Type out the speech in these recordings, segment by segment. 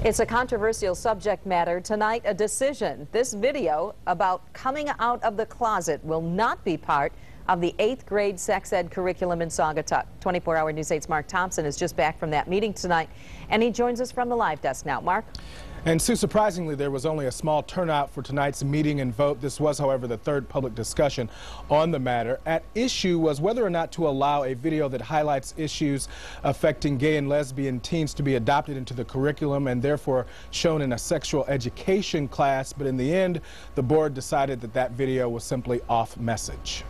It's a controversial subject matter. Tonight, a decision. This video about coming out of the closet will not be part of the 8th grade sex ed curriculum in Saugatuck. 24-hour News 8's Mark Thompson is just back from that meeting tonight, and he joins us from the live desk now. Mark? And Sue, surprisingly, there was only a small turnout for tonight's meeting and vote. This was, however, the third public discussion on the matter. At issue was whether or not to allow a video that highlights issues affecting gay and lesbian teens to be adopted into the curriculum and therefore shown in a sexual education class. But in the end, the board decided that that video was simply off message.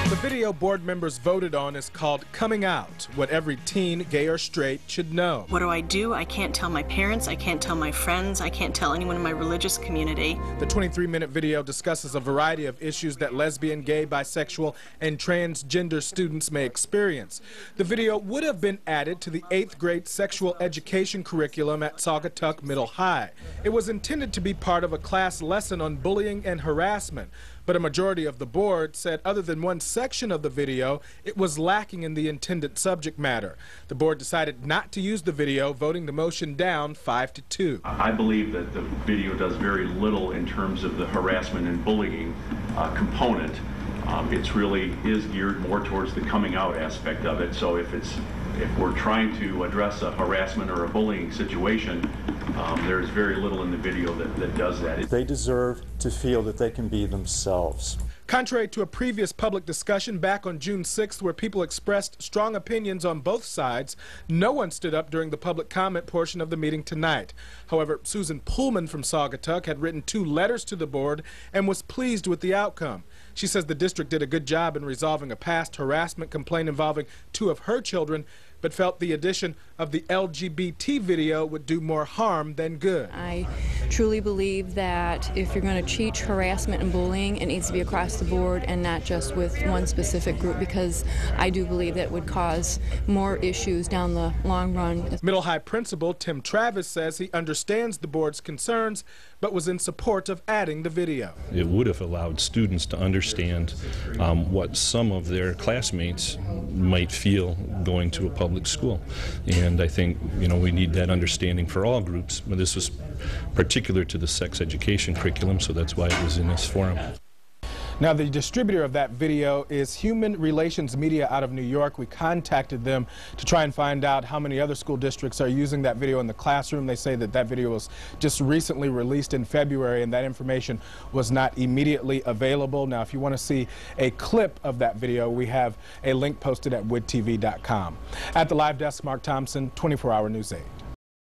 The video board members voted on is called Coming Out, what every teen, gay or straight, should know. What do? I can't tell my parents, I can't tell my friends, I can't tell anyone in my religious community. The 23-minute video discusses a variety of issues that lesbian, gay, bisexual, and transgender students may experience. The video would have been added to the 8th grade sexual education curriculum at Saugatuck Middle High. It was intended to be part of a class lesson on bullying and harassment, but a majority of the board said other than one section of the video, it was lacking in the intended subject matter. The board decided not to use the video, voting the motion down 5-2. I believe that the video does very little in terms of the harassment and bullying component. It really is geared more towards the coming out aspect of it. So if we're trying to address a harassment or a bullying situation, there's very little in the video that does that. They deserve to feel that they can be themselves. Contrary to a previous public discussion back on June 6th where people expressed strong opinions on both sides, no one stood up during the public comment portion of the meeting tonight. However, Susan Pullman from Saugatuck had written 2 letters to the board and was pleased with the outcome. She says the district did a good job in resolving a past harassment complaint involving 2 of her children, but felt the addition of the LGBT video would do more harm than good. I truly believe that if you're going to teach harassment and bullying, it needs to be across the board and not just with one specific group, because I do believe that would cause more issues down the long run. Middle High Principal Tim Travis says he understands the board's concerns, but was in support of adding the video. It would have allowed students to understand what some of their classmates might feel going to a public school. And I think, we need that understanding for all groups. But this was particular to the sex education curriculum, so that's why it was in this forum. Now, the distributor of that video is Human Relations Media out of New York. We contacted them to try and find out how many other school districts are using that video in the classroom. They say that that video was just recently released in February and that information was not immediately available. Now, if you want to see a clip of that video, we have a link posted at woodtv.com. At the live desk, Mark Thompson, 24-hour News 8.